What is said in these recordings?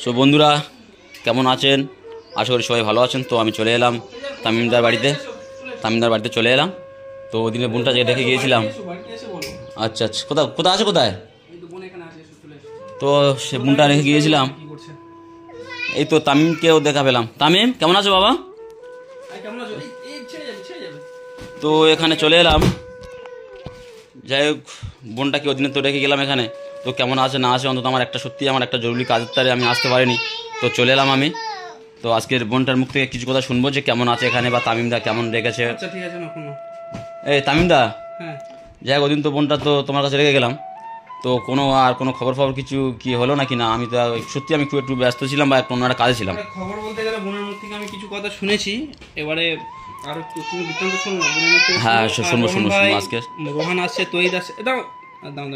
So বন্ধুরা কেমন আছেন? আশা করি সবাই ভালো আছেন। তো আমি চলে এলাম তামিমদার বাড়িতে চলে এলাম। তো ওদিনে বোনটা যে দেখে গিয়েছিলাম। আচ্ছা আচ্ছা, কোথায় আছে? তো সে বোনটা রেখে গিয়েছিলাম, এই তো তামিমকেও দেখা পেলাম। তামিম কেমন আছো বাবা? তো এখানে চলে এলাম। যাই হোক, বোনটাকে ওদিনে তো রেখে গেলাম এখানে। তো কেমন আছে না আছে, অন্তত আমার একটা জরুরি কাজের তারে আমি আসতে পারিনি। তো চলে এলাম আমি। তো আজকের বোনটার মুখ থেকে কিছু কথা শুনবো যে কেমন আছে এখানে, বা তামিমদা কেমন রেখেছে। আচ্ছা ঠিক আছে, এই তামিমদা, হ্যাঁ যাই হোক, ওদিন তো বোনটা তো তোমার কাছে রেখে গেলাম। তো কোনো খবর কিছু কি হলো নাকি না? আমি তো সত্যি আমি খুব একটু ব্যস্ত ছিলাম বা অন্য একটা কাজে ছিলাম। খবর বলতে গেলে বোনের মুখ থেকে আমি কিছু কথা শুনেছি। এবারে আর তুমি বৃত্তান্ত শোনো না বোনের মুখ থেকে। হ্যাঁ শুনবো আজকে। রোহান আসছে, তৈদ আসছে। দাও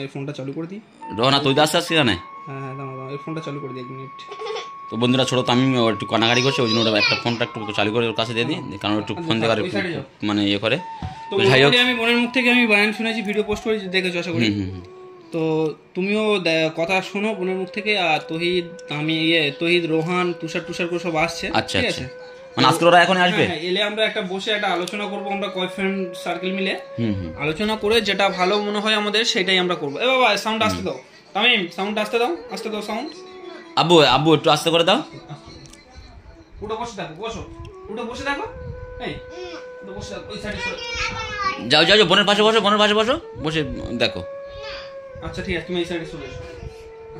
এই ফোনটা চালু করে দিই। রোহানা তৈদ আসছে এখানে? হ্যাঁ দাও এই ফোনটা চালু করে দিই 1 মিনিট। তো বন্ধুরা ছোটো তামিম একটু কানাকাড়ি করছে, ওই জন্য ওটা একটা ফোনটা একটু চালু করে ওর কাছে দিয়ে দিই, কারণ একটু ফোন দেওয়ার মানে ইয়ে করে। তো আমি বোনের মুখ থেকে আমি বয়ান শুনেছি, ভিডিও পোস্ট করে দেখেছো আশা করি। তো তুমিও কথা শোনো বোনের মুখ থেকে। আর তহিদ রোহান তুষার করে সব আসছে। আচ্ছা ঠিক আছে, মানে আজকে ওরা এখন আসবে? এলে আমরা বসে একটা আলোচনা করবো, আমরা কয় ফ্রেন্ড সার্কেল মিলে আলোচনা করে যেটা ভালো মনে হয় আমাদের সেটাই আমরা করবো। এ বাবা সাউন্ড আসতে দাও, তামিম সাউন্ড আসতে দাও সাউন্ড। আব্বু একটু আস্তে করে দাও। উঠে বসে দেখো এই বসে দেখো, ওই সাইডে যাও বোনের পাশে বসো, বসে দেখো। আচ্ছা ঠিক আছে, তুমি এই সাইডে চলে এসো।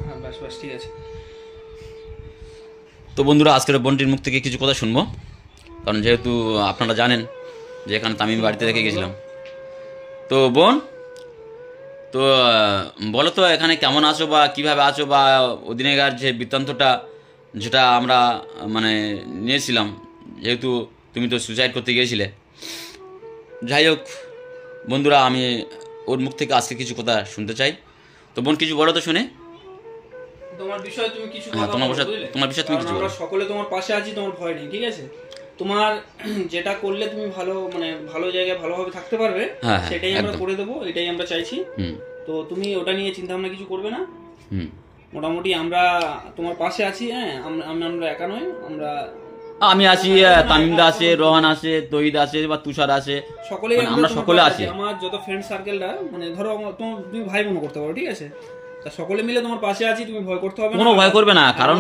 হ্যাঁ বাস ঠিক আছে। তো বন্ধুরা আজকের বোনটির মুখ থেকে কিছু কথা শুনবো, কারণ যেহেতু আপনারা জানেন যে এখানে তামিম বাড়িতে রেখে গেছিলাম। তো বোন, তো বলো তো এখানে কেমন আছো বা কিভাবে আছো, বা ওদিনেকার যে বৃত্তান্তটা যেটা আমরা মানে নিয়েছিলাম, যেহেতু তুমি তো সুইসাইড করতে গিয়েছিলে। যাই হোক বন্ধুরা, আমি ওর মুখ থেকে আজকে কিছু কথা শুনতে চাই। তো বোন কিছু বলো তো শুনে। তোমার বিষয়ে তুমি কিছু তোমার বিষয়ে তুমি কিছু বলো। আমরা সকলে তোমার পাশে আছি, তোমার ভয় নেই, ঠিক আছে? তোমার যেটা করলে তুমি ভালো জায়গায় ভালোভাবে থাকতে পারবে, সেটাই আমরা করে দেবো, এটাই আমরা চাইছি। তো তুমি ওটা নিয়ে চিন্তা ভাবনা কিছু করবে না। মোটামুটি আমরা তোমার পাশে আছি। হ্যাঁ আমরা একা নয়, আমি আছি, তামিমদা আছে, রোহান আছে, তহিদ আছে বা তুষার আছে, সকলেই আমরা সকলে আছি। আমার যত ফ্রেন্ড সার্কেলটা, মানে ধরো তুমি ভাই মনে করতে পারো, ঠিক আছে? তা সকলে মিলে তোমার পাশে আছি, তুমি ভয় করতে হবে না। কোনো ভয় করবে না, কারণ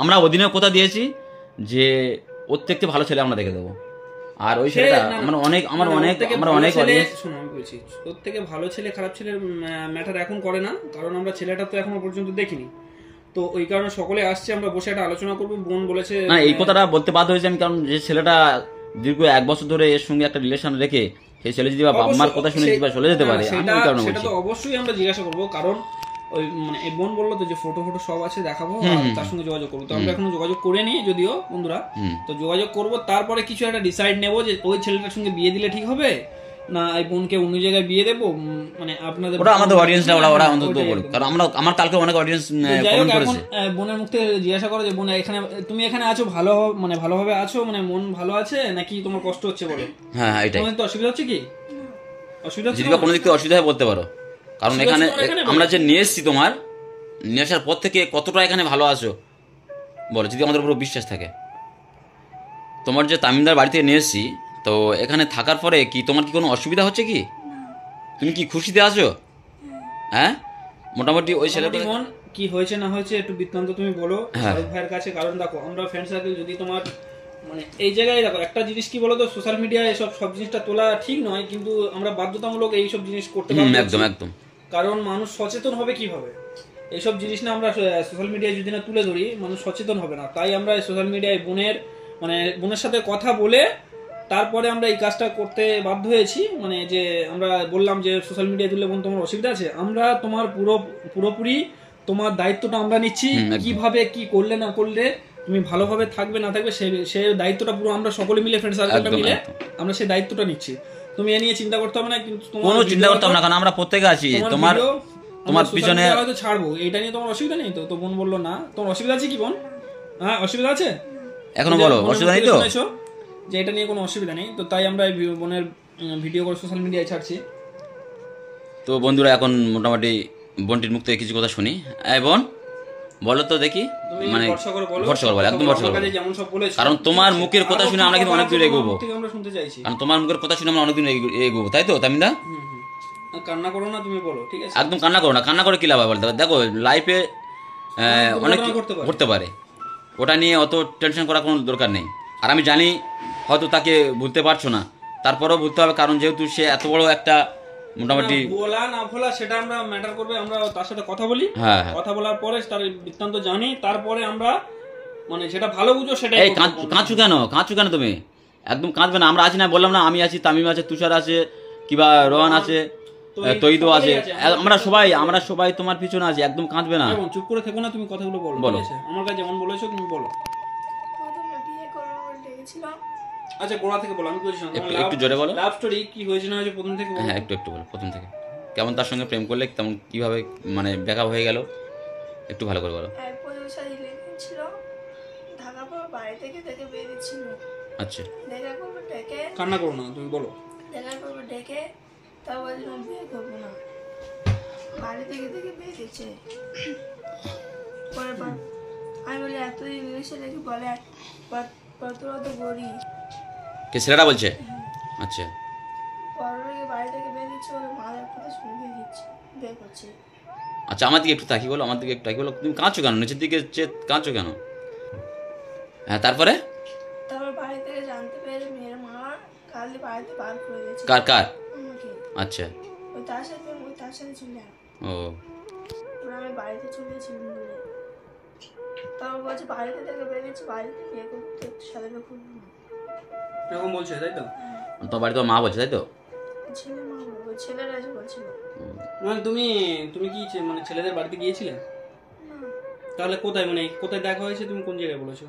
আমরা ওদিনে কথা দিয়েছি যে ওর থেকে ভালো ছেলে আমরা দেখে দেবো। আর ওই ছেলেটা আমার অনেক শোনো আমি বলছি, ওর থেকে ভালো ছেলে খারাপ ছেলের ম্যাটার এখন করে না, কারণ আমরা ছেলেটা তো এখনো পর্যন্ত দেখিনি। তো ওই কারণে সকলে আসছে, আমরা বসে একটা আলোচনা করবো। বোন বলেছে না, এই কথাটা বলতে বাধ্য হয়েছে আমি, কারণ যে ছেলেটা দীর্ঘ 1 বছর ধরে এর সঙ্গে একটা রিলেশন রেখে সেই ছেলে যদি বাবা মার কথা শুনে চলে যেতে পারে, সেটা তো অবশ্যই আমরা জিজ্ঞাসা করবো। কারণ ওই মানে এই বোন বললো তো যে ফটো সব আছে দেখাবো, তার সঙ্গে যোগাযোগ করবো। তো আমরা এখনো যোগাযোগ করে নিই যদিও বন্ধুরা, তো যোগাযোগ করবো, তারপরে কিছু একটা ডিসাইড নেবো যে ওই ছেলেটার সঙ্গে বিয়ে দিলে ঠিক হবে না এই বোনকে অন্য জায়গায় বিয়ে দেবো। মানে আপনাদের ওটা আমাদের অডিয়েন্সরা ওরা অন্তত বলুক, কারণ আমার কালকে অনেক অডিয়েন্স কমেন্ট করেছে। বোনের মুখ থেকে জিজ্ঞাসা করো যে বোন তুমি এখানে আছো ভালোভাবে আছো, মানে মন ভালো আছে নাকি তোমার কষ্ট হচ্ছে বলো। হ্যাঁ এটাই। তোমাদের তো অসুবিধা হচ্ছে কি? অসুবিধা যদি কোনো দিক থেকে অসুবিধা হয় বলতে পারো, কারণ এখানে আমরা যে নিয়ে এসেছি, তোমার নিয়ে আসার পর থেকে কতটা এখানে ভালো আছো বলো, যদি আমাদের উপর বিশ্বাস থাকে। তোমার যে তামিমদার বাড়ি থেকে নিয়ে এসেছি, তো এখানে থাকার পরে কি তোমার কি কোনো অসুবিধা হচ্ছে কি? তুমি কি খুশিতে আছো? হ্যাঁ মোটামুটি ওই ছেলেটা কি হয়েছে না হয়েছে একটু বৃত্তান্ত তুমি বলো শাহরুখ ভাইয়ের কাছে। কারণ দেখো আমরা ফ্রেন্ড সার্কেল, যদি তোমার মানে এই জায়গায় দেখো একটা জিনিস কি বলো তো, সোশ্যাল মিডিয়ায় সব জিনিসটা তোলা ঠিক নয়, কিন্তু আমরা বাধ্যতামূলক এইসব জিনিস করতে পারি। একদম। কারণ মানুষ সচেতন হবে কিভাবে, এইসব জিনিস না আমরা সোশ্যাল মিডিয়ায় যদি না তুলে ধরি মানুষ সচেতন হবে না। তাই আমরা সোশ্যাল মিডিয়ায় বোনের সাথে কথা বলে তারপরে আমরা এই কাজটা করতে বাধ্য হয়েছি। মানে যে আমরা বললাম যে সোশ্যাল মিডিয়ায় তুললে বোন তোমার অসুবিধা আছে, আমরা তোমার পুরোপুরি তোমার দায়িত্বটা আমরা নিচ্ছি। কিভাবে কি করলে না করলে তুমি ভালোভাবে থাকবে না থাকবে সেই দায়িত্বটা পুরো আমরা সকলে মিলে ফ্রেন্ড সার্কেলটা মিলে আমরা সেই দায়িত্বটা নিচ্ছি। তুমি এ নিয়ে চিন্তা করতে হবে না, কিন্তু কোনো চিন্তা করতে হবে না, কারণ আমরা প্রত্যেকে আছি তোমার পিছনে। হয়তো ছাড়বো, এটা নিয়ে তোমার অসুবিধা নেই তো? তো বোন বললো না তোমার অসুবিধা আছে কি বোন? হ্যাঁ অসুবিধা আছে এখনো বলো, অসুবিধা নেই তো? যে এটা নিয়ে কোনো অসুবিধা নেই, তো তাই আমরা বোনের ভিডিও করে সোশ্যাল মিডিয়ায় ছাড়ছি। তো বন্ধুরা এখন মোটামুটি বোনটির মুখ থেকে কিছু কথা শুনি। এই বোন, বলো তো দেখি, তুমি মানে ভরসা করে বলো, ভরসা করে বলো, একদম ভরসা করে আমার কাছে বলো। যেমন সব বলেছো, কারণ তোমার মুখের কথা শুনে আমরা কিন্তু অনেক দূর এগোবো, থেকে আমরা শুনতে চাইছি। কারণ তোমার মুখের কথা শুনে আমরা অনেক দূর এগোবো, তাই তো তামিমদা? কান্না করো না, তুমি বলো, ঠিক আছে? একদম কান্না করো না, কান্না করে কি লাভ হবে বলতে পারো? দেখো লাইফে অনেক দুর্ঘটনা ঘটতে পারে, ওটা নিয়ে অত টেনশন করার কোনো দরকার নেই। আর আমি জানি হয়তো তাকে ভুলতে পারছো না, তারপরেও ভুলতে হবে, কারণ যেহেতু সে এত বড় একটা মোটামুটি বলা না ভোলা সেটা আমরা ম্যাটার করবে, আমরা তার সাথে কথা বলি, হ্যাঁ হ্যাঁ। কথা বলার পরে তার বৃত্তান্ত জানি, তারপরে আমরা মানে যেটা ভালো বুঝো সেটাই এই করবো। কাঁচু কেন, কাঁচু কেন তুমি? একদম কাঁদবে না, আমরা আছি না, বললাম না, আমি আছি, তামিম আছে, তুষার আছে, কিবা রোহান আছে, তৈদও আছে, আমরা সবাই তোমার পিছনে আছি, একদম কাঁদবে না। এবং চুপ করে থেকো না, তুমি কথাগুলো বলো, ঠিক আছে? আমার কাছে যেমন বলেছো তুমি বলো। প্রথমে বিয়ে করবো বলে ডেকেছিলাম। আচ্ছা গোড়া থেকে বলো, আমি বলছি না, একটু জোরে বলো। লাভ স্টোরি কি হয়েছে না হয়েছে প্রথম থেকে বলো। হ্যাঁ একটু বলো প্রথম থেকে, কেমন তার সঙ্গে প্রেম করলে, তেমন কিভাবে মানে ব্রেকআপ হয়ে গেল, একটু ভালো করে বলো। এক পয়সা রিলেশন ছিল, ঢাকা পর বাড়ি থেকে দেখে বেরিয়েছিল। আচ্ছা দেখা করবো ডেকে, কান্না করো না, তুমি বলো। দেখা করবো ডেকে, তা বলছিলাম বিয়ে করবো না। বাড়ি থেকে দেখে বেরিয়েছে। পরের বার আমি বলি এত ইংলিশে লেগে বলে তোরা তো গরিব। কে ছেলেটা বলছে? আচ্ছা পরের বাড়ি থেকে বেরিয়েছে, ওর মায়ের কথা শুনে দিয়ে দিচ্ছে, বিয়ে করছে। আচ্ছা, আমার দিকে একটু তাকিয়ে বলো, আমার দিকে একটু তাকিয়ে বলো, তুমি কাঁদছো কেন, নিচের দিকে কাঁদছো কেন? হ্যাঁ তারপরে? তারপর বাড়ি থেকে জানতে পেরে মেয়ের মা কালকে বাড়িতে বার করে দিয়েছে কার কার? আমাকে। আচ্ছা ওই তার সাথে ছিল। ও এবার আমি বাড়িতে চলে গেছিলাম বলে, তারপর বলছে বাড়িতে থেকে বেরিয়েছে, বাড়িতে বিয়ে করতে সাথে করবো না। এরকম বলছে তাই তো? তোমার বাড়িতে মা বলছে তাই তো? ছেলে মা বলবো, ছেলেরা এসে বলছিল মানে তুমি কি মানে ছেলেদের বাড়িতে গিয়েছিলে? না, তাহলে কোথায়, মানে কোথায় দেখা হয়েছে, তুমি কোন জায়গায় বলেছো?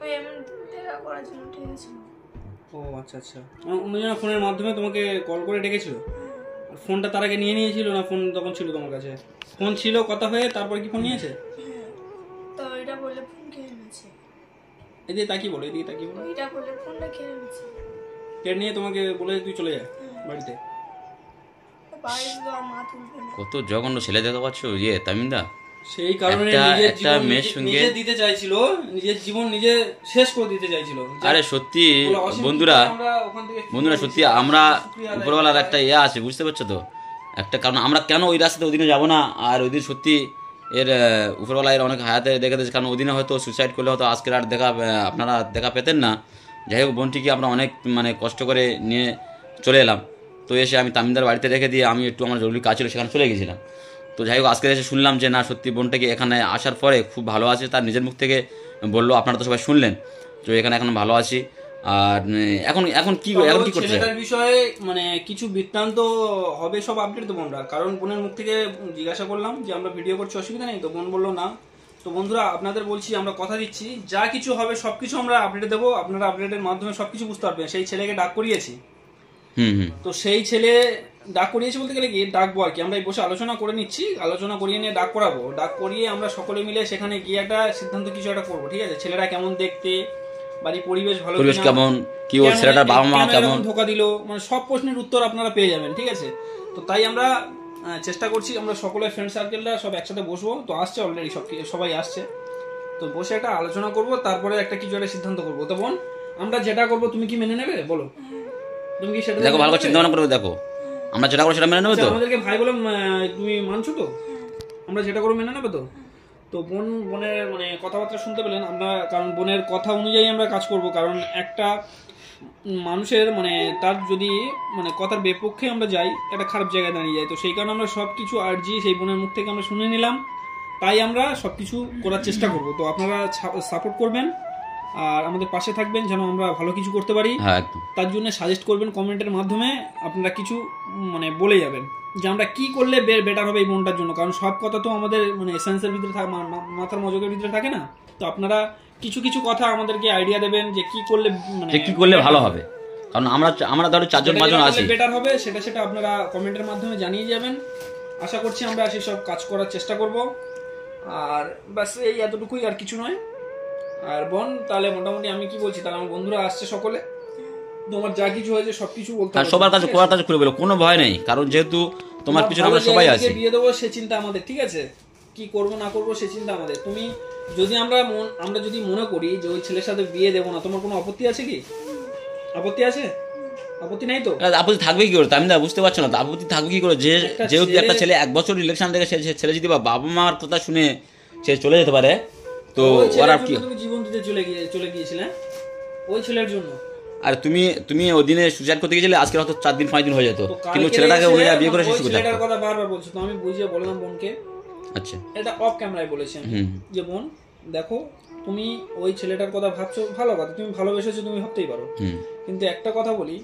ওই এমন দেখা করার জন্য ঠিক আছে। ও আচ্ছা আচ্ছা, অন্যজনের ফোনের মাধ্যমে তোমাকে কল করে ডেকেছিল? আর ফোনটা তার আগে নিয়ে নিয়েছিল না ফোন তখন ছিল তোমার কাছে? ফোন ছিল, কথা হয়ে তারপর কি ফোন নিয়েছে? হ্যাঁ, তো ওইটা বললে ফোন খেয়ে নিয়েছে। এদিকে তাকিয়ে বলো, এদিকে তাকিয়ে বলো। ওইটা বললে ফোনটা খেয়ে নিয়েছে। কেটে নিয়ে তোমাকে বলে তুই চলে যা বাড়িতে। বাড়িতে তো আর মা তুলবে না। কত জঘন্য ছেলে দেখা পাচ্ছ তামিমদা। সেই কারণে একটা মেয়ের সঙ্গে নিজে দিতে চাইছিল, নিজের জীবন নিজে শেষ করে দিতে চাইছিল। আরে সত্যি বন্ধুরা সত্যি আমরা উপরওয়ালার একটা ইয়ে আছে, বুঝতে পারছো তো? একটা কারণ আমরা কেন ওই রাস্তাতে ওদিনে যাবো না, আর ওই দিন সত্যি এর উপরওয়ালা এর অনেক হায়াতে দেখে দিয়েছে, কারণ ওদিনে হয়তো সুইসাইড করলে হয়তো আজকের আর আপনারা দেখা পেতেন না। যাই হোক বোনটিকে আমরা অনেক মানে কষ্ট করে নিয়ে চলে এলাম, তো এসে আমি তামিমদার বাড়িতে রেখে দিয়ে আমি একটু আমার জরুরি কাজ ছিল সেখানে চলে গেছিলাম। তো যাই হোক আজকে এসে শুনলাম যে না সত্যি বোনটাকে এখানে আসার পরে খুব ভালো আছে, তার নিজের মুখ থেকে বললো, আপনারা তো সবাই শুনলেন, তো এখানে এখন ভালো আছি। আর এখন এখন কি করছে ছেলেটার বিষয়ে মানে কিছু বৃত্তান্ত হবে, সব আপডেট দেবো আমরা, কারণ বোনের মুখ থেকে জিজ্ঞাসা করলাম যে আমরা ভিডিও করছি, অসুবিধা নেই তো? বোন বললো না। তো বন্ধুরা আপনাদের বলছি, আমরা কথা দিচ্ছি যা কিছু হবে সবকিছু আমরা আপডেট দেবো, আপনারা আপডেটের মাধ্যমে সবকিছু বুঝতে পারবেন। সেই ছেলেকে ডাক করিয়েছি, তো সেই ছেলে ডাক করিয়েছে বলতে গেলে কি ডাকবো আর কি, আমরা এই বসে আলোচনা করে নিচ্ছি, আলোচনা করিয়ে নিয়ে ডাক করাবো, ডাক করিয়ে আমরা সকলে মিলে সেখানে গিয়ে একটা সিদ্ধান্ত কিছু একটা করবো, ঠিক আছে? ছেলেরা কেমন দেখতে, বাড়ির পরিবেশ ভালো পরিবেশ কিনা, কেমন, কি ওর ছেলেটার বাবা মা কেমন, ধোকা দিল, মানে সব প্রশ্নের উত্তর আপনারা পেয়ে যাবেন, ঠিক আছে? তো তাই আমরা চেষ্টা করছি, আমরা সকলের ফ্রেন্ড সার্কেলরা সব একসাথে বসবো, তো আসছে অলরেডি সবাই আসছে, তো বসে একটা আলোচনা করব, তারপরে একটা কিছু একটা সিদ্ধান্ত করবো। তো বোন আমরা যেটা করবো তুমি কি মেনে নেবে বলো? তুমি কি সেটা দেখো ভালো করে চিন্তা ভাবনা করবে, দেখো আমরা যেটা করবো সেটা মেনে নেবে তো? আমাদেরকে ভাই বলে তুমি মানছো তো? আমরা যেটা করবো মেনে নেবে তো? তো বোনের মানে কথাবার্তা শুনতে পেলেন আমরা, কারণ বোনের কথা অনুযায়ী আমরা কাজ করব, কারণ একটা মানুষের মানে তার যদি মানে কথার বিপক্ষে আমরা যাই, একটা খারাপ জায়গায় দাঁড়িয়ে যাই, তো সেই কারণে আমরা সবকিছু আর্জি সেই বোনের মুখ থেকে আমরা শুনে নিলাম, তাই আমরা সবকিছু করার চেষ্টা করব। তো আপনারা সাপোর্ট করবেন আর আমাদের পাশে থাকবেন যেন আমরা ভালো কিছু করতে পারি, তার জন্য সাজেস্ট করবেন কমেন্টের মাধ্যমে, আপনারা কিছু মানে বলে যাবেন যে আমরা কি করলে বেটার হবে এই বোনটার জন্য, কারণ সব কথা তো আমাদের মানে এসেন্সের ভিতরে মাথার মজকের ভিতরে থাকে না, তো আপনারা কিছু কিছু কথা আমাদেরকে আইডিয়া দেবেন যে কি করলে মানে কি করলে ভালো হবে, কারণ আমরা ধরো 4-5 জন আছি, বেটার হবে সেটা আপনারা কমেন্টের মাধ্যমে জানিয়ে যাবেন। আশা করছি আমরা সেই সব কাজ করার চেষ্টা করব, আর বাস এই এতটুকুই, আর কিছু নয়। আর বোন তাহলে মোটামুটি আমি কি বলছি, তাহলে আমার বন্ধুরা আসছে সকলে, তোমার যা কিছু হয়েছে সবকিছু বলতে আর হবে, সবার কাছে ঠিক কোয়ার আছে? কাছে খুলে বলো, কোনো ভয় নেই, কারণ যেহেতু তোমার পিছনে ভালো আমরা সবাই জায়গায় আছি। বিয়ে দেবো সে চিন্তা আমাদের, ঠিক আছে? কি করব না করব সে চিন্তা আমাদের। তুমি যদি আমরা যদি মনে করি যে ওই ছেলের সাথে বিয়ে দেবো না, তোমার কোনো আপত্তি আছে কি? আপত্তি আছে? আপত্তি নাই তো? আপত্তি থাকবে কি করে? আমি না বুঝতে পারছো না তো, আপত্তি থাকবে কি করে? যেহেতু একটা ছেলে 1 বছর ইলেকশন থেকে সে ছেলে যদি বাবা মার কথা শুনে সে চলে যেতে পারে, তো ওই ওর ছেলের আর কি? জন্য তুমি জীবন দিতে চলে গিয়েছিলে ওই ছেলের জন্য। আর তুমি ওই দিনে সুইসাইড করতে গেছিলে, আজকে হয়তো 4 দিন 5 দিন হয়ে যেত, তো কিন্তু কালকে ছেলেটাকে এসে উনি বিয়ে করে ওই শেষ করে ছেলেটার থাকতো। কথা বারবার বলছো, তো আমি বুঝিয়ে বললাম বোনকে, আচ্ছা, এটা অফ ক্যামেরায় বলেছি আমি, হুম। যে বোন দেখো তুমি ওই ছেলেটার কথা ভাবছো, ভালো কথা, তুমি ভালোবেসেছো, তুমি ভাবতেই পারো, হুম। কিন্তু একটা কথা বলি,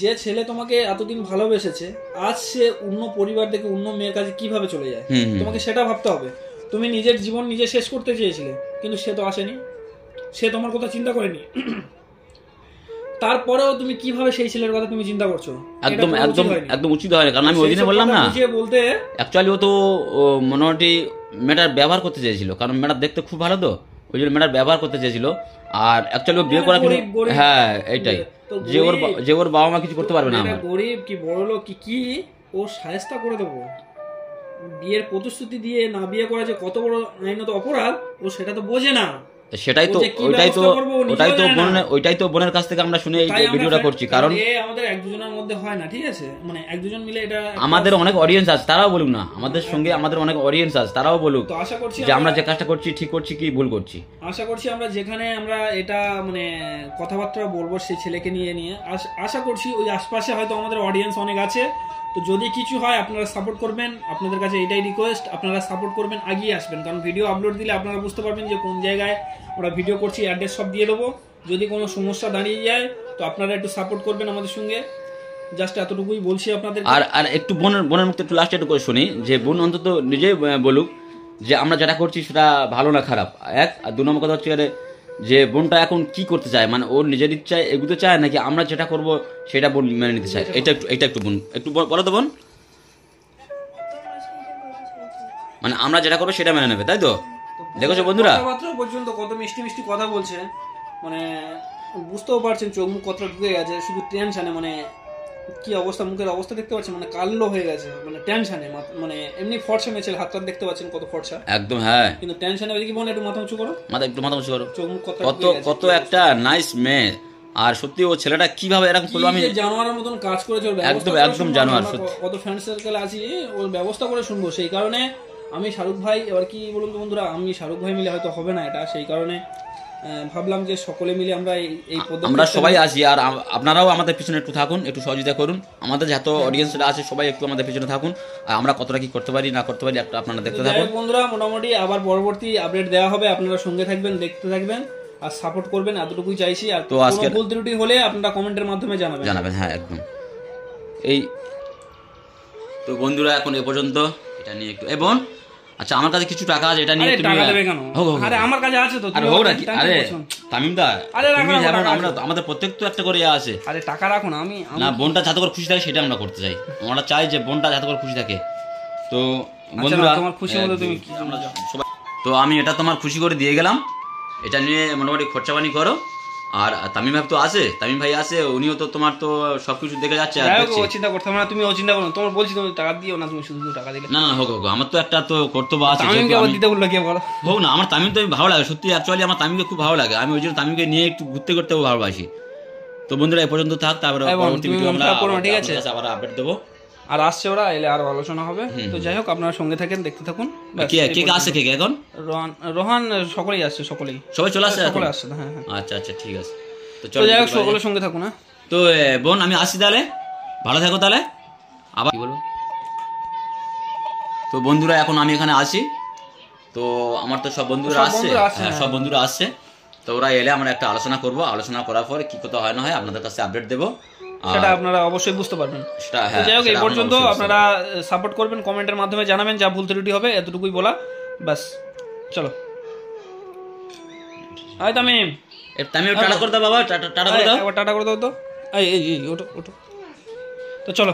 যে ছেলে তোমাকে এতদিন ভালোবেসেছে, আজ সে অন্য পরিবার থেকে অন্য মেয়ের কাছে কিভাবে চলে যায়, হুম, হুম। তোমাকে সেটা ভাবতে হবে। তুমি নিজের জীবন নিজে শেষ করতে চেয়েছিলে, কিন্তু সে তো আসেনি, সে তোমার কথা চিন্তা করেনি। তারপরেও তুমি কিভাবে সেই ছেলের কথা তুমি চিন্তা করছো? এটা একদম করা উচিত একদম হয়নি। একদম উচিত হয় না, কারণ আমি ওই দিনে সেইসব বললাম কথা না, বুঝিয়ে বলতে অ্যাকচুয়ালি ও তো মোটামুটি মেয়েটার ব্যবহার করতে চেয়েছিল, কারণ মেয়েটা দেখতে খুব ভালো, তো ওই জন্য মেয়েটার ব্যবহার করতে চেয়েছিল। আর অ্যাকচুয়ালি ও বিয়ে করা কিন্তু, গরিব। হ্যাঁ এইটাই, তো যে ওর বাবা মা কিছু করতে পারবে না এটা আমার। গরিব কি বড়লোক কি ও সাহেস্তা করে দেবো। বিয়ের প্রতিশ্রুতি দিয়ে না বিয়ে করা যে কত বড় আইনত অপরাধ, ও সেটা তো বোঝে না। সেটাই তো, ও যে কি ব্যবস্থা করবে ও নিজেও জানে না। ওইটাই তো বোনের কাছ থেকে আমরা শুনে এই তাই আমরা ভিডিওটা করছি, কারণ আমাদের এক দুজনের মধ্যে হয় না, ঠিক আছে? মানে এক দুজন মিলে এটা আমাদের অনেক অডিয়েন্স আছে, তারাও বলুক না, আমাদের সঙ্গে আমাদের অনেক অডিয়েন্স আছে, তারাও বলুক তো আশা করছি যে আমরা যে কাজটা করছি ঠিক করছি কি ভুল করছি। আশা করছি আমরা যেখানে আমরা এটা মানে কথাবার্তা বলবো সেই ছেলেকে নিয়ে আশা করছি ওই আশপাশে হয়তো আমাদের অডিয়েন্স অনেক আছে। তো যদি কিছু হয় আপনারা সাপোর্ট করবেন, আপনাদের কাছে এটাই রিকোয়েস্ট, আপনারা সাপোর্ট করবেন, আগিয়ে আসবেন, কারণ ভিডিও আপলোড দিলে আপনারা বুঝতে পারবেন যে কোন জায়গায় আমরা ভিডিও করছি, অ্যাড্রেস সব দিয়ে দেবো। যদি কোনো সমস্যা দাঁড়িয়ে যায় তো আপনারা একটু সাপোর্ট করবেন আমাদের সঙ্গে, জাস্ট এতটুকুই বলছি আপনাদের। আর একটু বোনের মুখে একটু লাস্ট একটু করে শুনি, যে বোন অন্তত নিজে বলুক যে আমরা যেটা করছি সেটা ভালো না খারাপ, এক। আর 2 নম্বর কথা হচ্ছে যে বোনটা এখন কি করতে চায়, মানে ওর নিজের ইচ্ছায় এগুতে চায় নাকি আমরা যেটা করব সেটা বোন মেনে নিতে চায়, এটা একটু বোন একটু বলো তো বোন। মানে আমরা যেটা করবো সেটা মেনে নেবে, তাই তো? দেখেছো বন্ধুরা, কথাবার্তা পর্যন্ত কত মিষ্টি মিষ্টি কথা বলছে, মানে বুঝতেও পারছেন চোখ মুখ কতটা ঢুকে গেছে, শুধু টেনশনে, মানে কি অবস্থা, মুখের অবস্থা দেখতে পাচ্ছেন, মানে কালো হয়ে গেছে, মানে টেনশনে, মানে এমনি ফর্সা মেয়েছে, হাতটা দেখতে পাচ্ছেন কত ফর্সা, একদম, হ্যাঁ। কিন্তু টেনশনে কি বোন একটু মাথা উঁচু করো, মাথা উঁচু করো। চোখ মুখ কত কত একটা নাইস মেয়ে, আর সত্যি ও ছেলেটা কিভাবে এরকম করলো, আমি জানোয়ারের মতন কাজ করেছে, ওর একদম জানোয়ার সত্যি। কত ফ্রেন্ড সার্কেল আছি, ওর ব্যবস্থা করে শুনবো, সেই কারণে আমি শাহরুখ ভাই, এবার কি বলুন তো বন্ধুরা, আমি শাহরুখ ভাই মিলে হয়তো হবে না এটা, সেই কারণে ভাবলাম যে সকলে মিলে আমরা এই আমরা সবাই আছি, আর আপনারাও আমাদের পিছনে একটু থাকুন, একটু সহযোগিতা করুন, আমাদের যত অডিয়েন্সরা আছে সবাই একটু আমাদের পিছনে থাকুন, আর আমরা কতটা কি করতে পারি না করতে পারি একটা আপনারা দেখতে থাকুন। বন্ধুরা মোটামুটি আবার পরবর্তী আপডেট দেওয়া হবে, আপনারা সঙ্গে থাকবেন, দেখতে থাকবেন আর সাপোর্ট করবেন, এতটুকুই চাইছি। আর তো আজকে ভুল ত্রুটি হলে আপনারা কমেন্টের মাধ্যমে জানাবেন, হ্যাঁ একদম। এই তো বন্ধুরা এখন এ পর্যন্ত, এটা নিয়ে একটু বোন, আচ্ছা আমার কাছে কিছু টাকা আছে, এটা নিয়ে তুমি টাকা দেবে কেন? আরে আমার কাছে আছে তো, আরে হোক নাকি, আরে তামিম দা, তুমি যেমন আমরা আমাদের প্রত্যেক তো একটা করে আছে, আরে টাকা রাখো না, আমি না বোনটা যাতে করে খুশি থাকে সেটা আমরা করতে চাই, আমরা চাই যে বোনটা যাতে করে খুশি থাকে। তো বন্ধুরা তোমার খুশি মতো তুমি আমরা সবাই, তো আমি এটা তোমার খুশি করে দিয়ে গেলাম, এটা নিয়ে মোটামুটি খরচা পানি করো। আর তামিম ভাই তো আছে, তামিম ভাই আছে, উনিও তো তোমার তো সবকিছু দেখে যাচ্ছে, আর দেখছে। চিন্তা করতে হবে না, তুমি ও চিন্তা করো, তোমার বলছি তুমি টাকা দিও না, তুমি শুধু টাকা দিলে না হোক আমার তো একটা তো কর্তব্য আছে, তামিমকে আবার দিতে বললো কে বলো? হোক না, আমার তামিম তো ভালো লাগে সত্যি, অ্যাকচুয়ালি আমার তামিমকে খুব ভালো লাগে, আমি ওই জন্য তামিমকে নিয়ে একটু ঘুরতে করতেও ভালোবাসি। তো বন্ধুরা এ পর্যন্ত থাক, তারপরে পরবর্তী ভিডিও আমরা ঠিক আছে আবার আপডেট দেবো, আর আসছে ওরা এলে আরো আলোচনা হবে। তো যাই হোক আপনারা সঙ্গে থাকেন, দেখতে থাকুন। কে আসছে, কে এখন? রোহান সকলেই আসছে, সবাই চলে আসছে, সকলে আসছে, হ্যাঁ আচ্ছা ঠিক আছে। তো যাই হোক সকলের সঙ্গে থাকুন। হ্যাঁ তো বোন আমি আসছি তাহলে, ভালো থাকো তাহলে, আবার কি বলবো। তো বন্ধুরা এখন আমি এখানে আসি, তো আমার তো সব বন্ধুরা আসছে, হ্যাঁ সব বন্ধুরা আসছে, তো ওরা এলে আমরা একটা আলোচনা করব, আলোচনা করার পরে কি কথা হয় না হয় আপনাদের কাছে আপডেট দেবো, সেটা আপনারা অবশ্যই বুঝতে পারবেন। যাই হোক এই পর্যন্ত আপনারা সাপোর্ট করবেন, কমেন্টের মাধ্যমে জানাবেন যা ভুল ত্রুটি হবে, এতটুকুই বলা বাস। চলো হাই তামিম, টাটা করে দাও বাবা, টাটা করে দাও, টাটা করে দাও তো, এই ওটো তো চলো।